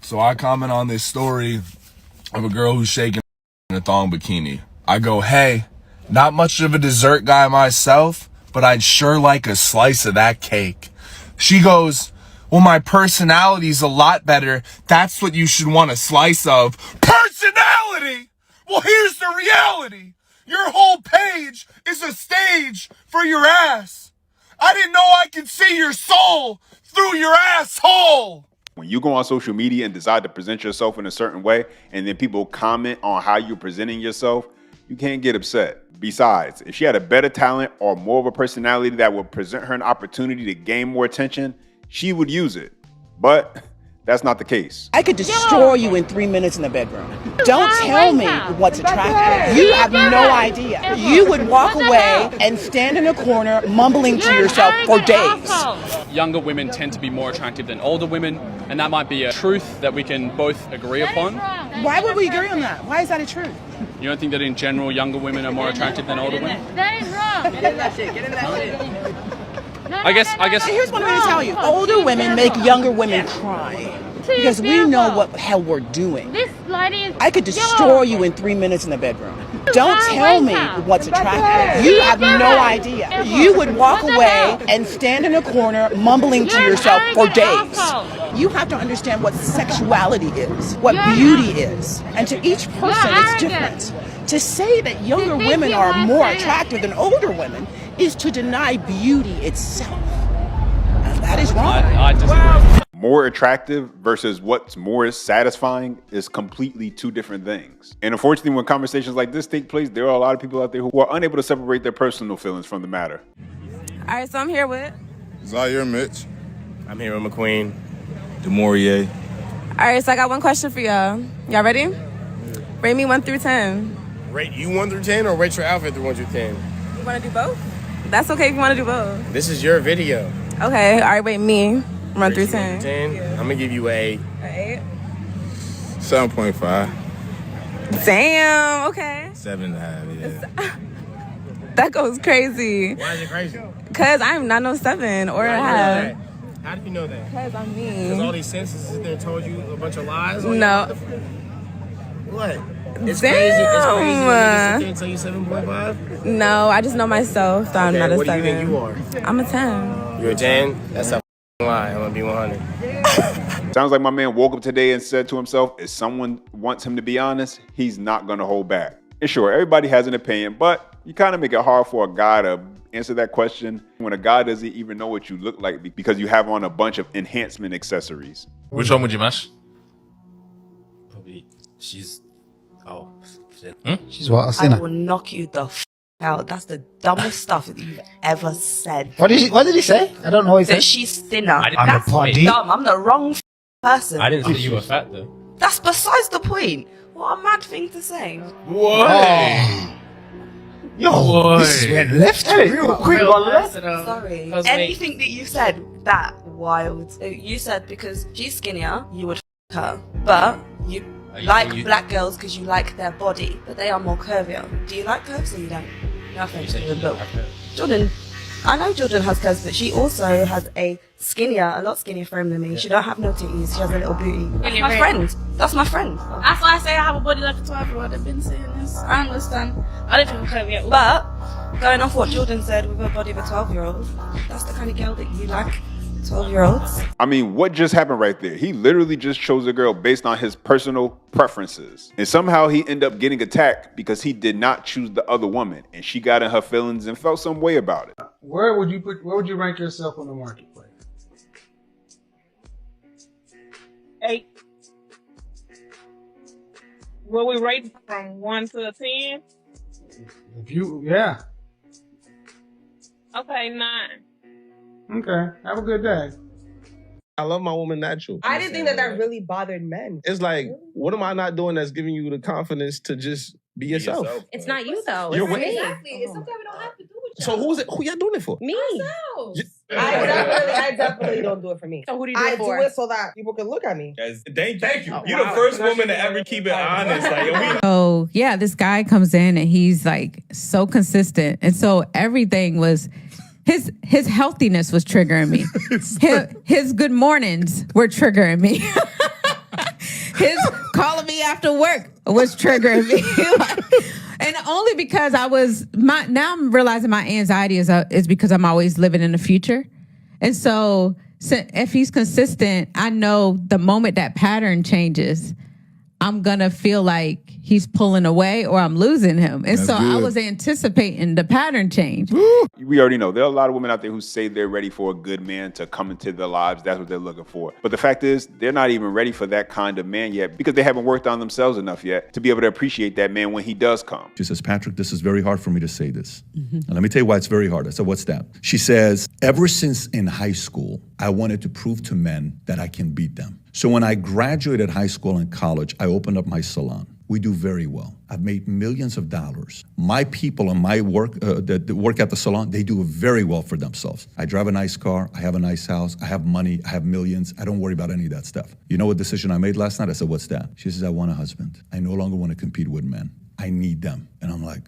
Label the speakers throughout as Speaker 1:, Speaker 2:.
Speaker 1: So I comment on this story of a girl who's shaking in a thong bikini. I go, hey, not much of a dessert guy myself, but I'd sure like a slice of that cake. She goes, well, my personality's a lot better. That's what you should want a slice of. Personality! Well, here's the reality. Your whole page is a stage for your ass. I didn't know I could see your soul through your asshole.
Speaker 2: When you go on social media and decide to present yourself in a certain way, and then people comment on how you're presenting yourself, you can't get upset. Besides, if she had a better talent or more of a personality that would present her an opportunity to gain more attention, she would use it. But that's not the case.
Speaker 3: I could destroy you in 3 minutes in the bedroom. Don't tell me what's attractive. You have no idea. You would walk away and stand in a corner mumbling to yourself for days.
Speaker 4: Younger women tend to be more attractive than older women, and that might be a truth that we can both agree upon.
Speaker 3: Why would we agree on that? Why is that a truth?
Speaker 4: You don't think that in general younger women are more attractive than older women?
Speaker 5: That is wrong. Get in that shit. Get in that shit.
Speaker 4: I guess.
Speaker 3: Here's what I'm going to tell you. Older women make younger women cry. Because we know what the hell we're doing.
Speaker 5: This lady is...
Speaker 3: I could destroy you in 3 minutes in the bedroom. Don't tell me what's attractive. You have no idea. You would walk away and stand in a corner mumbling to yourself for days. You have to understand what sexuality is, what beauty is. And to each person, it's different. To say that younger women are more attractive than older women is to deny beauty itself. And that is wrong.
Speaker 4: I disagree.
Speaker 2: More attractive versus what's more satisfying is completely two different things. And unfortunately, when conversations like this take place, there are a lot of people out there who are unable to separate their personal feelings from the matter.
Speaker 6: All right, so I'm here with
Speaker 7: Zaire Mitch.
Speaker 8: I'm here with McQueen.
Speaker 7: Demorier.
Speaker 6: All right, so I got one question for y'all. Y'all ready? Rate me 1 through 10.
Speaker 8: Rate you 1 through 10 or rate your outfit through 1 through 10?
Speaker 6: You want to do both? That's okay if you want to do both.
Speaker 8: This is your video.
Speaker 6: Okay, all right, rate me 1 through 10.
Speaker 8: 10. I'm gonna give you a
Speaker 6: 8.
Speaker 7: 7.5.
Speaker 6: Damn, okay.
Speaker 7: 7.5, yeah.
Speaker 6: That goes crazy.
Speaker 8: Why is it crazy?
Speaker 6: Because I'm not no 7 or a half.
Speaker 8: How do you know that?
Speaker 6: Because I'm
Speaker 8: Because all
Speaker 6: me.
Speaker 8: these senses sit there and told you a bunch of lies?
Speaker 6: No.
Speaker 8: What? It's
Speaker 6: Damn.
Speaker 8: crazy. It's crazy when niggas sit there and tell you 7.5?
Speaker 6: No, I just know myself, so I'm not a
Speaker 8: what
Speaker 6: 7.
Speaker 8: do you think you are?
Speaker 6: I'm a 10.
Speaker 8: You're a 10? That's a lie. I'm gonna be 100.
Speaker 2: Sounds like my man woke up today and said to himself, if someone wants him to be honest, he's not gonna hold back. And sure, everybody has an opinion, but you kind of make it hard for a guy to answer that question when a guy doesn't even know what you look like because you have on a bunch of enhancement accessories.
Speaker 9: Which one would you mash?
Speaker 10: Probably she's
Speaker 11: She's what? I've
Speaker 12: I
Speaker 11: seen her.
Speaker 12: will knock you the out. That's the dumbest stuff that you've ever said.
Speaker 11: What did he say? I don't know what he
Speaker 12: That
Speaker 11: said.
Speaker 12: she's thinner.
Speaker 10: I didn't-
Speaker 12: That's
Speaker 11: Party.
Speaker 12: dumb. I'm the wrong person.
Speaker 10: I didn't say you were fat though.
Speaker 12: That's besides the point. What a mad thing to say.
Speaker 9: What?
Speaker 11: Yo, this is went left real quick.
Speaker 12: Sorry. Anything that you said, that wild. You said because she's skinnier, you would her. But you like black girls because you like their body, but they are more curvier. Do you like curves or you don't? No offense, but Jordan, I know Jordan has curves, but she also has a lot skinnier frame than me. She don't have no titties. She has a little booty. That's my friend. That's my friend.
Speaker 5: That's why I say I have a body like a 12-year-old. I've been saying this. I understand. I don't think I'm curvy at all.
Speaker 12: But going off what Jordan said with a body of a 12-year-old, that's the kind of girl that you like. 12-year-olds.
Speaker 2: I mean, what just happened right there? He literally just chose a girl based on his personal preferences. And somehow he ended up getting attacked because he did not choose the other woman. And she got in her feelings and felt some way about it.
Speaker 11: Where would you rank yourself on the marketplace?
Speaker 5: 8. Will we rate from 1 to 10?
Speaker 11: Yeah.
Speaker 5: Okay, 9.
Speaker 11: Okay. Have a good day.
Speaker 8: I love my woman natural.
Speaker 13: I didn't think that really bothered men.
Speaker 8: It's like, what am I not doing that's giving you the confidence to just be yourself?
Speaker 6: It's not you, though.
Speaker 8: You're
Speaker 6: It's
Speaker 8: right.
Speaker 6: me.
Speaker 13: Exactly. It's something we don't have to do with
Speaker 8: So who y'all doing it for?
Speaker 6: Me.
Speaker 13: ourselves. I definitely don't do it for me.
Speaker 6: So who do you do
Speaker 13: I
Speaker 6: it for?
Speaker 13: do it so that people can look at me.
Speaker 8: Thank you.
Speaker 13: You're the first woman to ever
Speaker 8: keep it honest. Like,
Speaker 14: So yeah, this guy comes in and he's like so consistent. And so everything was his healthiness was triggering me. His good mornings were triggering me. his calling me after work was triggering me. And only because now I'm realizing my anxiety is because I'm always living in the future. And so if he's consistent, I know the moment that pattern changes, I'm going to feel like he's pulling away or I'm losing him. And so I was anticipating the pattern change.
Speaker 2: We already know there are a lot of women out there who say they're ready for a good man to come into their lives. That's what they're looking for. But the fact is, they're not even ready for that kind of man yet because they haven't worked on themselves enough yet to be able to appreciate that man when he does come.
Speaker 15: She says, Patrick, this is very hard for me to say this. And let me tell you why it's very hard. I said, what's that? She says, ever since in high school, I wanted to prove to men that I can beat them. So when I graduated high school and college, I opened up my salon. We do very well. I've made millions of dollars. My people and my work that work at the salon, they do very well for themselves. I drive a nice car. I have a nice house. I have money. I have millions. I don't worry about any of that stuff. You know what decision I made last night? I said, what's that? She says, I want a husband. I no longer want to compete with men. I need them. And I'm like,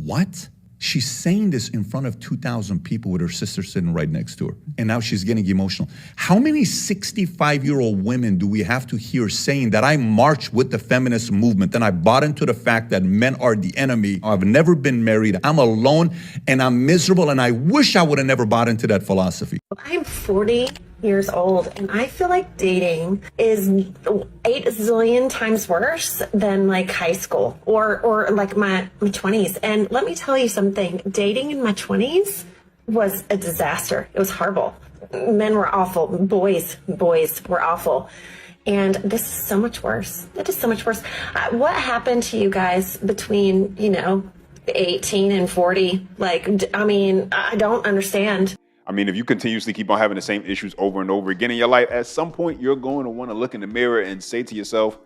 Speaker 15: what? She's saying this in front of 2,000 people with her sister sitting right next to her. And now she's getting emotional. How many 65-year-old women do we have to hear saying that I marched with the feminist movement and I bought into the fact that men are the enemy? I've never been married. I'm alone and I'm miserable and I wish I would have never bought into that philosophy.
Speaker 16: I'm 40 years old and I feel like dating is 8 zillion times worse than like high school or like my 20s. And let me tell you something, dating in my 20s was a disaster. It was horrible. Men were awful. Boys were awful. And this is so much worse. It is so much worse. What happened to you guys between, 18 and 40? Like, I mean, I don't understand.
Speaker 2: I mean, if you continuously keep on having the same issues over and over again in your life, at some point you're going to want to look in the mirror and say to yourself,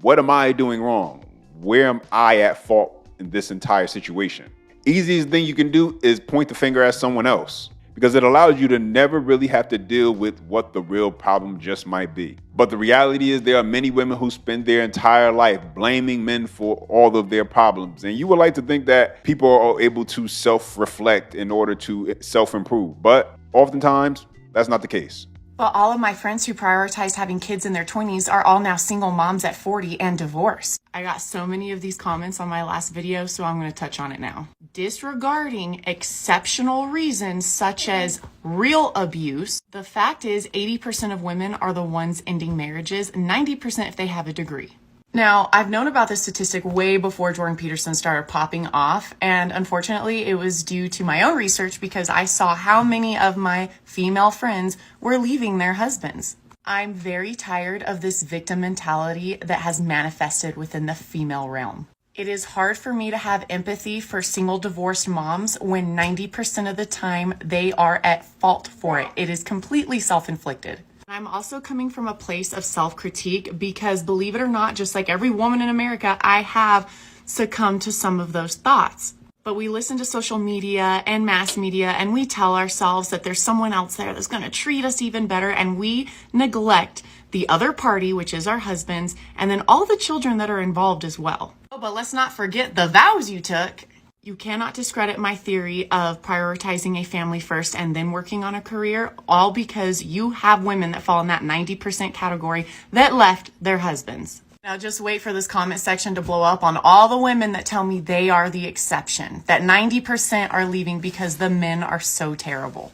Speaker 2: what am I doing wrong? Where am I at fault in this entire situation? Easiest thing you can do is point the finger at someone else because it allows you to never really have to deal with what the real problem just might be. But the reality is there are many women who spend their entire life blaming men for all of their problems. And you would like to think that people are able to self-reflect in order to self-improve. But oftentimes, that's not the case.
Speaker 17: But all of my friends who prioritized having kids in their 20s are all now single moms at 40 and divorced. I got so many of these comments on my last video, so I'm going to touch on it now. Disregarding exceptional reasons such as real abuse, the fact is 80% of women are the ones ending marriages, 90% if they have a degree. Now, I've known about this statistic way before Jordan Peterson started popping off, and unfortunately, it was due to my own research because I saw how many of my female friends were leaving their husbands. I'm very tired of this victim mentality that has manifested within the female realm. It is hard for me to have empathy for single divorced moms when 90% of the time they are at fault for it. It is completely self-inflicted. I'm also coming from a place of self-critique because, believe it or not, just like every woman in America, I have succumbed to some of those thoughts. But we listen to social media and mass media and we tell ourselves that there's someone else there that's going to treat us even better, and we neglect the other party, which is our husbands, and then all the children that are involved as well. Oh, but let's not forget the vows you took. You cannot discredit my theory of prioritizing a family first and then working on a career, all because you have women that fall in that 90% category that left their husbands. Now just wait for this comment section to blow up on all the women that tell me they are the exception, that 90% are leaving because the men are so terrible.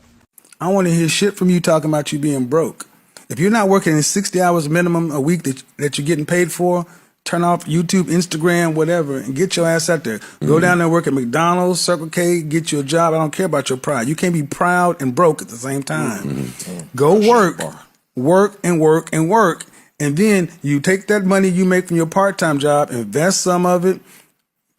Speaker 18: I don't want to hear shit from you talking about you being broke. If you're not working in 60 hours minimum a week that you're getting paid for, turn off YouTube, Instagram, whatever, and get your ass out there. Go down there and work at McDonald's, Circle K, get you a job. I don't care about your pride. You can't be proud and broke at the same time. Go work and work. And then you take that money you make from your part-time job, invest some of it,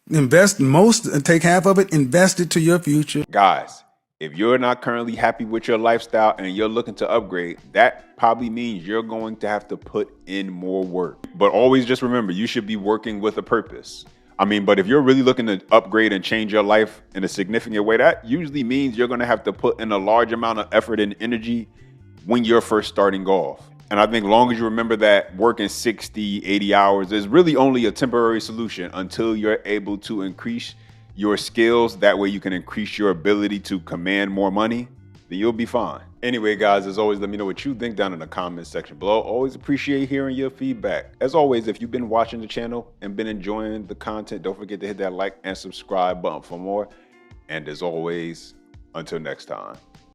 Speaker 18: invest most, and take half of it, invest it to your future.
Speaker 2: Guys, if you're not currently happy with your lifestyle and you're looking to upgrade, that probably means you're going to have to put in more work. But always just remember, you should be working with a purpose. But if you're really looking to upgrade and change your life in a significant way, that usually means you're going to have to put in a large amount of effort and energy when you're first starting off. And I think long as you remember that working 60, 80 hours is really only a temporary solution until you're able to increase your skills. That way you can increase your ability to command more money, then you'll be fine. Anyway, guys, as always, let me know what you think down in the comments section below. Always appreciate hearing your feedback. As always, if you've been watching the channel and been enjoying the content, don't forget to hit that like and subscribe button for more. And as always, until next time.